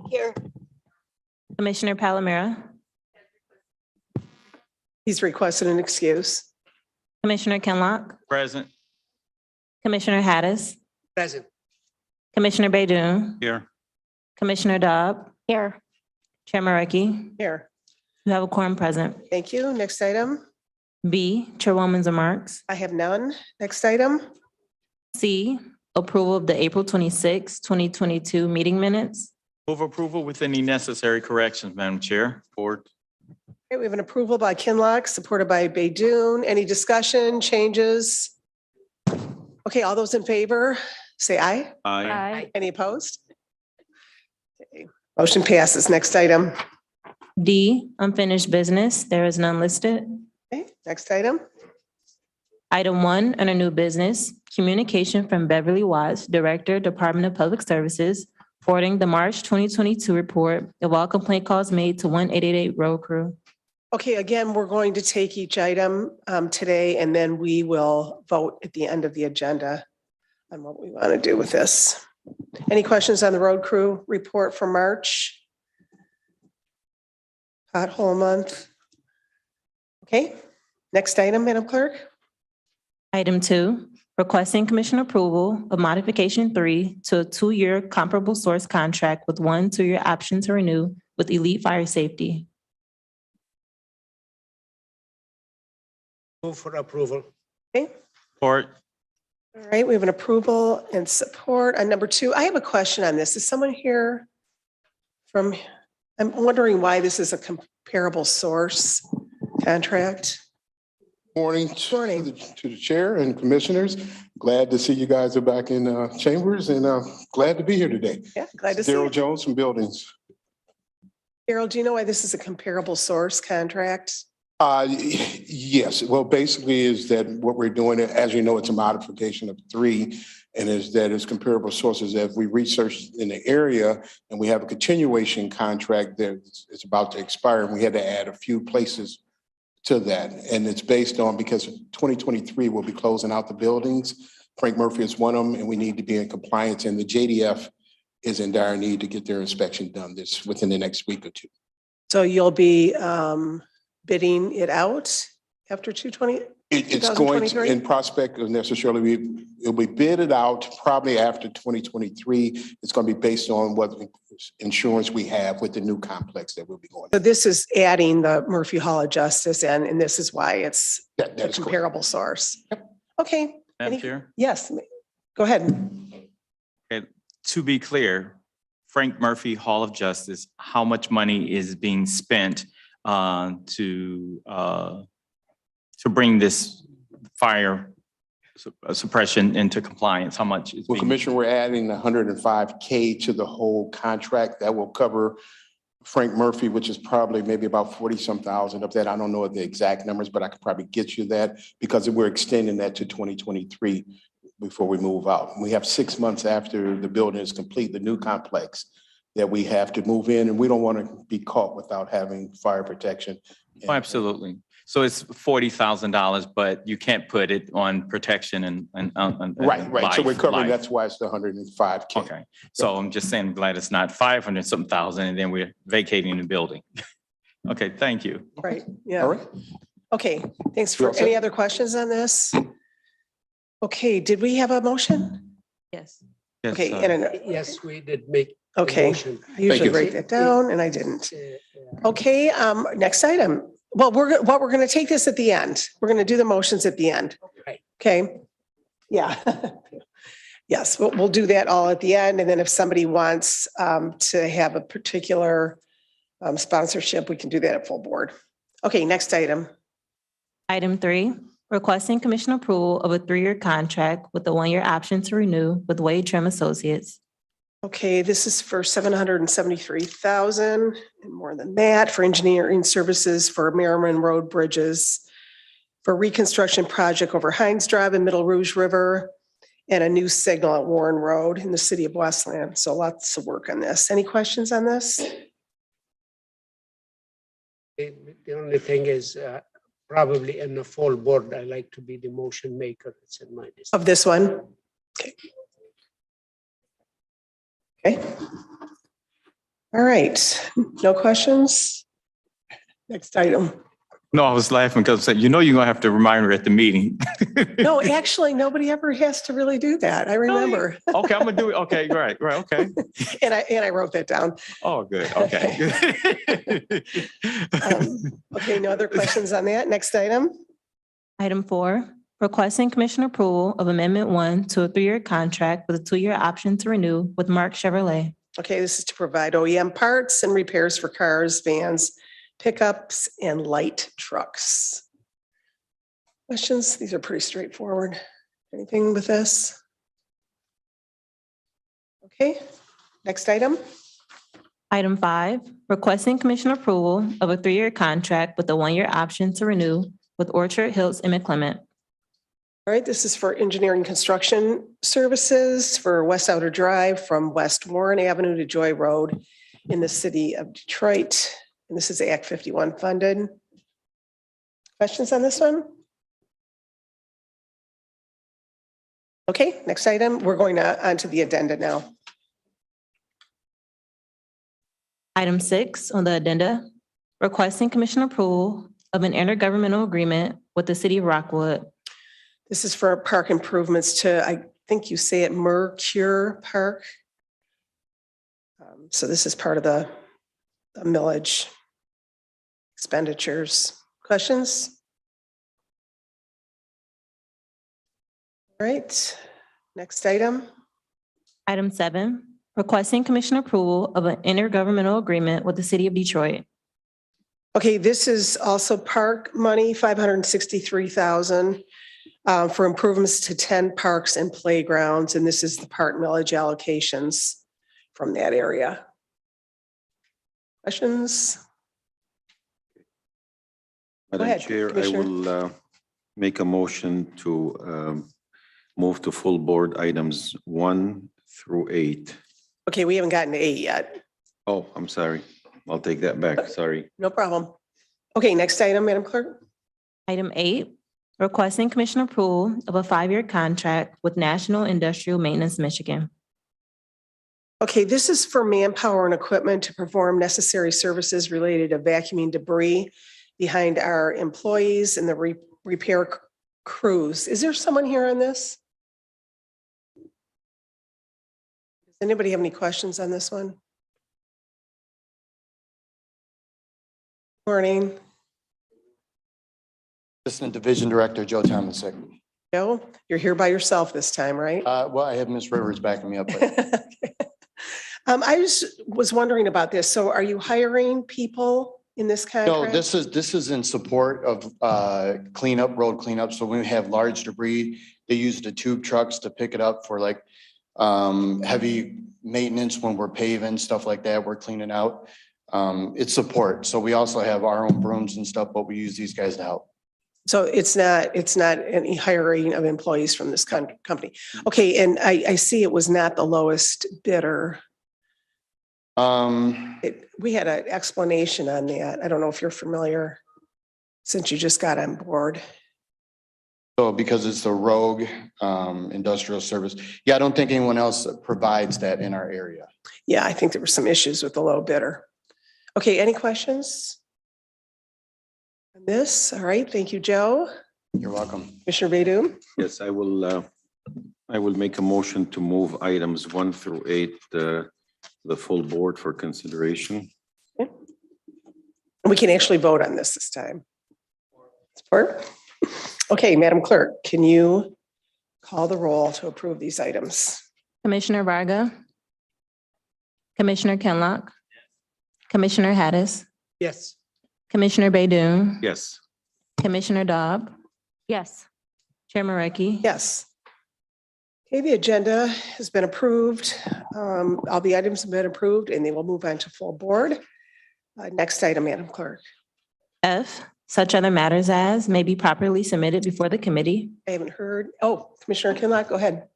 Here. Commissioner Palomera, He's requested an excuse. Commissioner Kinlock, Present. Commissioner Hattis, Present. Commissioner Baidoon, Here. Commissioner Dobb, Here. Chair Markey. Here. You have a quorum present. Thank you. Next item. B, Chairwoman's remarks. I have none. Next item. C, approval of the April 26, 2022 meeting minutes. Move approval with any necessary corrections, Madam Chair. Board. Okay, we have an approval by Kinlock, supported by Baidoon. Any discussion, changes? Okay, all those in favor, say aye. Aye. Any opposed? Okay, motion passes. Next item. D, unfinished business. There is none listed. Okay, next item. Item 1, under new business, communication from Beverly Watts, Director, Department of Public Services, forwarding the March 2022 report of all complaint calls made to 1888 Road Crew. Okay, again, we're going to take each item today, and then we will vote at the end of the agenda on what we want to do with this. Any questions on the road crew report for March? Pothole month. Okay, next item, Madam Clerk. Item 2, requesting commission approval of modification 3 to a 2-year comparable source contract with 1 2-year option to renew with Elite Fire Safety. Move for approval. Okay, Support. all right, we have an approval and support on number 2. I have a question on this. Is someone here from, I'm wondering why this is a comparable source contract? Morning Morning. to the chair and commissioners. Glad to see you guys are back in chambers and glad to be here today. Yeah, glad to see Daryl you. Jones from Buildings. Carol, do you know why this is a comparable source contract? Yes, well, basically is that what we're doing, as you know, it's a modification of 3, and is that it's comparable sources. If we researched in the area and we have a continuation contract that it's about to expire, and we had to add a few places to that. And it's based on, because 2023 will be closing out the buildings. Frank Murphy is one of them, and we need to be in compliance, and the JDF is in dire need to get their inspection done this within the next week or 2. So you'll be bidding it out after 220? It's going to, 2023? in prospect of necessarily, it'll be bidded out probably after 2023. It's going to be based on what insurance we have with the new complex that we'll be going. So this is adding the Murphy Hall of Justice and this is why it's That a is correct. comparable source. Okay, Madam Any- Chair. yes, go ahead. Okay. To be clear, Frank Murphy Hall of Justice, how much money is being spent to bring this fire suppression into compliance? How much is Well, being? Commissioner, we're adding $105K to the whole contract that will cover Frank Murphy, which is probably maybe about 40-some thousand of that. I don't know the exact numbers, but I could probably get you that because we're extending that to 2023 before we move out. We have 6 months after the building is complete, the new complex, that we have to move in, and we don't want to be caught without having fire protection. Oh, absolutely. So it's $40,000, but you can't put it on protection and Right. So we're covering, life. that's why it's the 105K. Okay, so I'm just saying, glad it's not 500 something thousand and then we're vacating the building. Okay, thank you. Right, All yeah. right. Okay, thanks You for, all set? any other questions on this? Okay, did we have a motion? Yes. Yes, Okay, and Yes, we did make. a okay, motion. I usually you. write that down and I didn't. Uh, Okay, next item. Well, we're going to take this at the end. We're going to do the motions at the end. Right. Okay. Yeah. Yes, we'll do that all at the end. And then if somebody wants to have a particular sponsorship, we can do that at full board. Okay, next item. Item 3, requesting commission approval of a 3-year contract with a 1-year option to renew with Wade Trim Associates. Okay, this is for $773,000 and more than that for engineering services for Merriman Road bridges, for reconstruction project over Heinz Drive and Middle Rouge River, and a new signal at Warren Road in the city of Westland. So lots of work on this. Any questions on this? The only thing is probably in the full board, I like to be the motion maker. It's in my. Of this one? Okay. Okay. All right, no questions? Next item. No, I was laughing because I said, you know, you're gonna have to remind her at the meeting. No, actually, nobody ever has to really do that. I remember. Okay, I'm gonna do it. Okay, right, okay. And I wrote that down. Oh, good, okay. Okay, no other questions on that. Next item. Item 4, requesting commissioner approval of Amendment 1 to a 3-year contract with a 2-year option to renew with Mark Chevrolet. Okay, this is to provide OEM parts and repairs for cars, vans, pickups, and light trucks. Questions? These are pretty straightforward. Anything with this? Okay, next item. Item 5, requesting commissioner approval of a 3-year contract with a 1-year option to renew with Orchard Hills and McClement. All right, this is for engineering construction services for West Outer Drive from West Warren Avenue to Joy Road in the city of Detroit. And this is Act 51 funded. Questions on this one? Okay, next item. We're going on to the addenda now. Item 6 on the addenda, requesting commissioner approval of an intergovernmental agreement with the city of Rockwood. This is for park improvements to, I think you say it, Mercure Park. So this is part of the millage expenditures. Questions? All right, next item. Item 7, requesting commissioner approval of an intergovernmental agreement with the city of Detroit. Okay, this is also park money, $563,000 for improvements to 10 parks and playgrounds. And this is the park millage allocations from that area. Questions? Madam ahead, Chair, I Commissioner. will make a motion to move to full board items 1 through 8. Okay, we haven't gotten to 8 yet. Oh, I'm sorry. I'll take that back. Sorry. No problem. Okay, next item, Madam Clerk. Item 8, requesting commissioner approval of a 5-year contract with National Industrial Maintenance Michigan. Okay, this is for manpower and equipment to perform necessary services related to vacuuming debris behind our employees and the repair crews. Is there someone here on this? Does anybody have any questions on this one? Morning, Assistant Division Director Joe Tomasic. Joe. You're here by yourself this time, right? Well, I have Ms. Rivers backing me up. But I just was wondering about this. So are you hiring people in this no, contract? this is in support of cleanup, road cleanup. So when we have large debris, they use the tube trucks to pick it up for like heavy maintenance when we're paving, stuff like that. We're cleaning out. It's support. So we also have our own brooms and stuff, but we use these guys to help. So it's not any hiring of employees from this company. Okay, and I see it was not the lowest bidder. We had an explanation on that. I don't know if you're familiar since you just got on board. So because it's the Rogue Industrial Service. Yeah, I don't think anyone else provides that in our area. Yeah, I think there were some issues with the low bidder. Okay, any questions? On this, all right, thank you, Joe. You're welcome. Commissioner Baydun. Yes, I will make a motion to move items 1 through 8 the full board for consideration. We can actually vote on this time. Support? Okay, Madam Clerk, can you call the roll to approve these items? Commissioner Varga, Commissioner Kenlock, Commissioner Hattis, Yes. Commissioner Baydun, Yes. Commissioner Dobb. Yes. Chair Mareki. Yes. Okay, the agenda has been approved. All the items have been approved and they will move on to full board. Next item, Madam Clerk. F, such other matters as may be properly submitted before the committee. I haven't heard. Oh, Commissioner Kinlock, go ahead.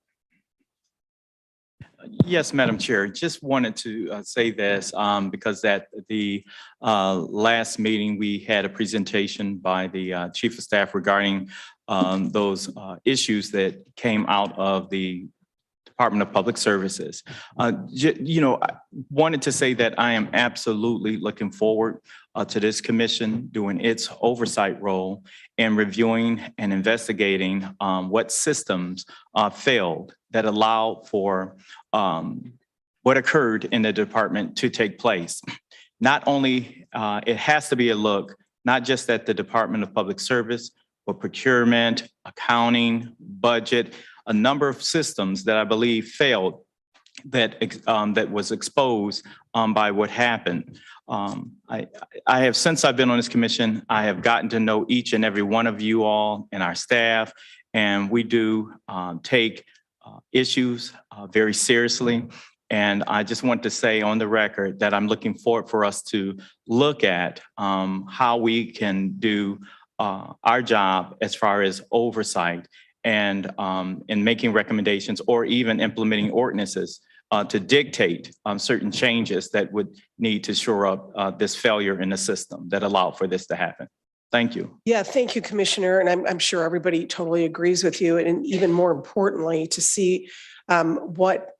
Yes, Madam Chair, just wanted to say this because at the last meeting, we had a presentation by the Chief of Staff regarding those issues that came out of the Department of Public Services. I wanted to say that I am absolutely looking forward to this commission doing its oversight role and reviewing and investigating what systems failed that allowed for what occurred in the department to take place. Not only, it has to be a look, not just at the Department of Public Service, but procurement, accounting, budget, a number of systems that I believe failed that was exposed by what happened. I have, since I've been on this commission, I have gotten to know each and every one of you all and our staff, and we do take issues very seriously. And I just want to say on the record that I'm looking forward for us to look at how we can do our job as far as oversight and in making recommendations or even implementing ordinances to dictate certain changes that would need to shore up this failure in the system that allowed for this to happen. Thank you. Yeah, thank you, Commissioner. And I'm sure everybody totally agrees with you. And even more importantly, to see what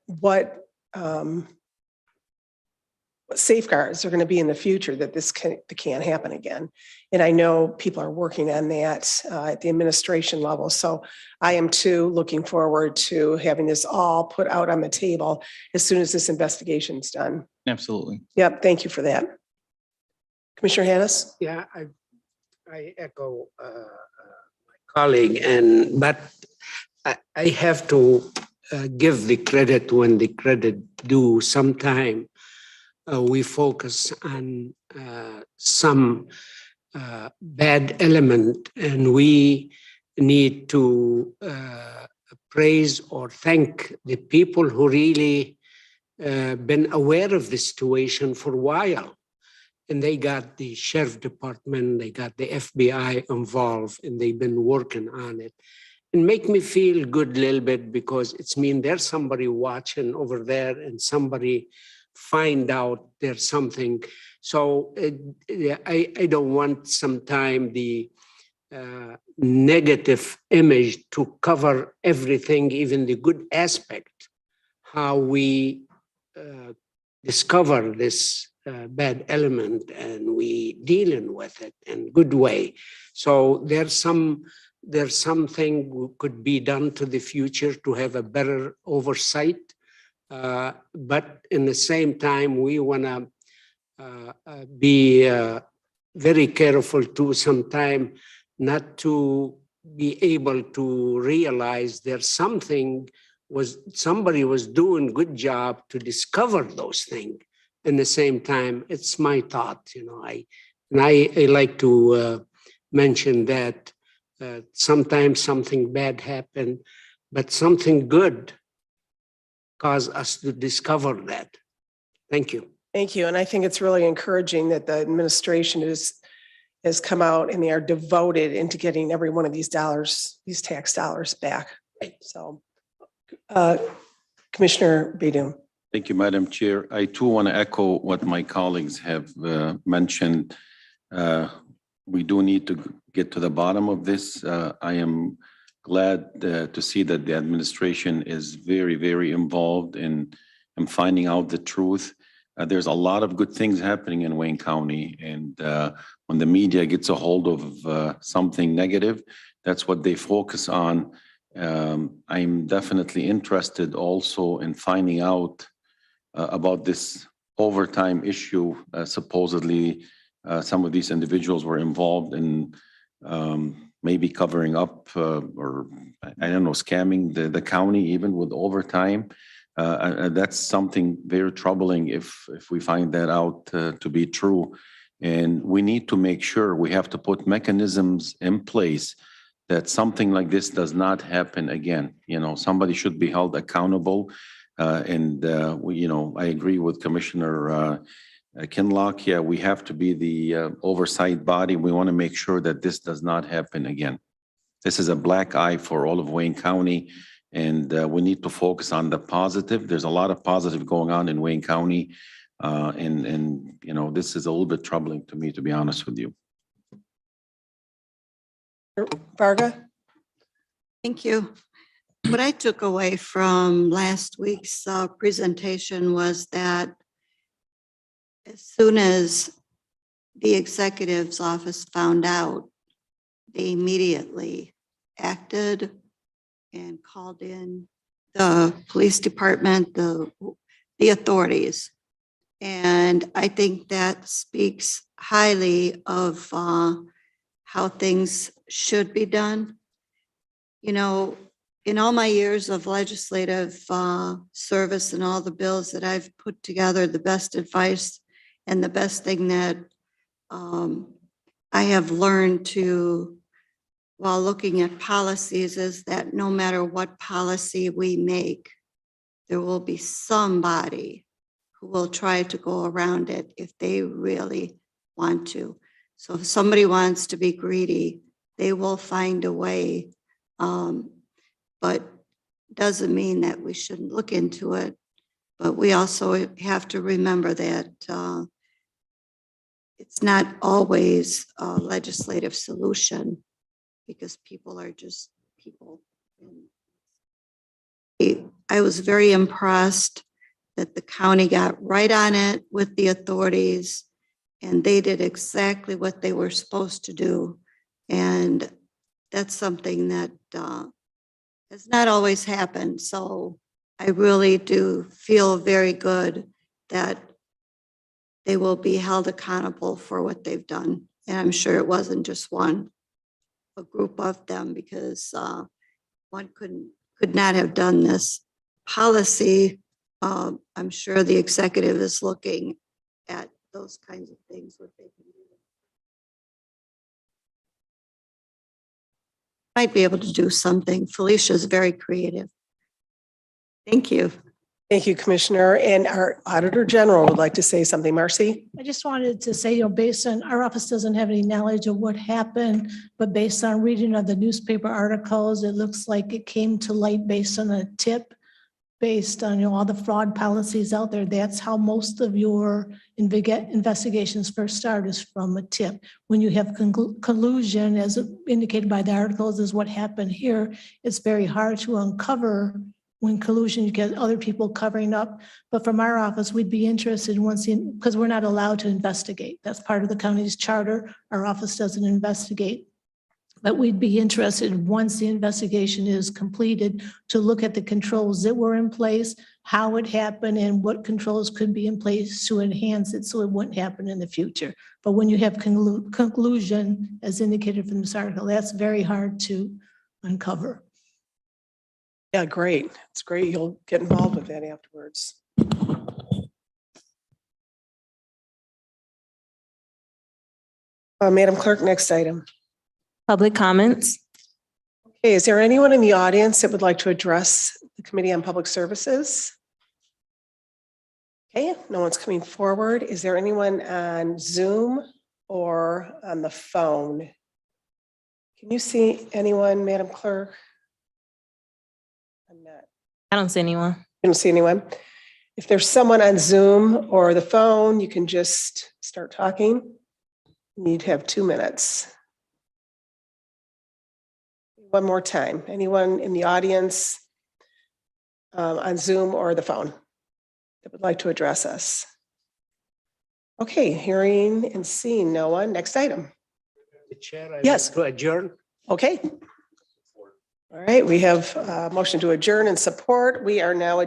safeguards are going to be in the future that this can't happen again. And I know people are working on that at the administration level. So I am too looking forward to having this all put out on the table as soon as this investigation is done. Absolutely. Yep, thank you for that. Commissioner Hannis? Yeah, I echo my colleague, but I have to give the credit when the credit due. Sometime we focus on some bad element, and we need to praise or thank the people who really been aware of the situation for a while. And they got the sheriff department, they got the FBI involved, and they've been working on it. And make me feel good a little bit, because it's mean there's somebody watching over there and somebody find out there's something. So I don't want sometime the negative image to cover everything, even the good aspect, how we discover this bad element and we dealing with it in good way. So there's something could be done to the future to have a better oversight. But in the same time, we want to be very careful to sometime not to be able to realize there's somebody was doing good job to discover those things. In the same time, it's my thought, I like to mention that sometimes something bad happened, but something good caused us to discover that. Thank you. Thank you. And I think it's really encouraging that the administration has come out and they are devoted into getting every one of these dollars, these tax dollars back. So, Commissioner Baydun. Thank you, Madam Chair. I too want to echo what my colleagues have mentioned. We do need to get to the bottom of this. I am glad to see that the administration is very, very involved in finding out the truth. There's a lot of good things happening in Wayne County, and when the media gets a hold of something negative, that's what they focus on. I'm definitely interested also in finding out about this overtime issue. Supposedly, some of these individuals were involved in maybe covering up or I don't know, scamming the county even with overtime. That's something very troubling if we find that out to be true. And we need to make sure we have to put mechanisms in place that something like this does not happen again. Somebody should be held accountable. I agree with Commissioner Kinloch. Yeah, we have to be the oversight body. We want to make sure that this does not happen again. This is a black eye for all of Wayne County, and we need to focus on the positive. There's a lot of positive going on in Wayne County, and this is a little bit troubling to me, to be honest with you. Varga? Thank you. What I took away from last week's presentation was that as soon as the executive's office found out, they immediately acted and called in the police department, the authorities. And I think that speaks highly of how things should be done. You know, in all my years of legislative service and all the bills that I've put together, the best advice and the best thing that I have learned to, while looking at policies, is that no matter what policy we make, there will be somebody who will try to go around it if they really want to. So if somebody wants to be greedy, they will find a way. But doesn't mean that we shouldn't look into it. But we also have to remember that it's not always a legislative solution, because people are just people. I was very impressed that the county got right on it with the authorities, and they did exactly what they were supposed to do. And that's something that has not always happened. So I really do feel very good that they will be held accountable for what they've done. And I'm sure it wasn't just a group of them, because one could not have done this policy. I'm sure the executive is looking at those kinds of things, what they can do. Might be able to do something. Felicia's very creative. Thank you. Thank you, Commissioner. And our Auditor General would like to say something. Marcy? I just wanted to say, based on, our office doesn't have any knowledge of what happened, but based on reading of the newspaper articles, it looks like it came to light based on a tip, based on, all the fraud policies out there. That's how most of your investigations first start, is from a tip. When you have collusion, as indicated by the articles, is what happened here, it's very hard to uncover. When collusion, you get other people covering up. But from our office, we'd be interested because we're not allowed to investigate. That's part of the county's charter. Our office doesn't investigate. But we'd be interested, once the investigation is completed, to look at the controls that were in place, how it happened, and what controls could be in place to enhance it so it wouldn't happen in the future. But when you have conclusion, as indicated from this article, that's very hard to uncover. Yeah, great. It's great. You'll get involved with that afterwards. Madam Clerk, next item. Public comments? Okay, is there anyone in the audience that would like to address the Committee on Public Services? Okay, no one's coming forward. Is there anyone on Zoom or on the phone? Can you see anyone, Madam Clerk? I'm not. I don't see anyone. You don't see anyone? If there's someone on Zoom or the phone, you can just start talking. You'd have 2 minutes. One more time. Anyone in the audience on Zoom or the phone that would like to address us? Okay, hearing and seeing no one. Next item. The chair, Yes. to adjourn. Okay. All right, we have a motion to adjourn and support. We are now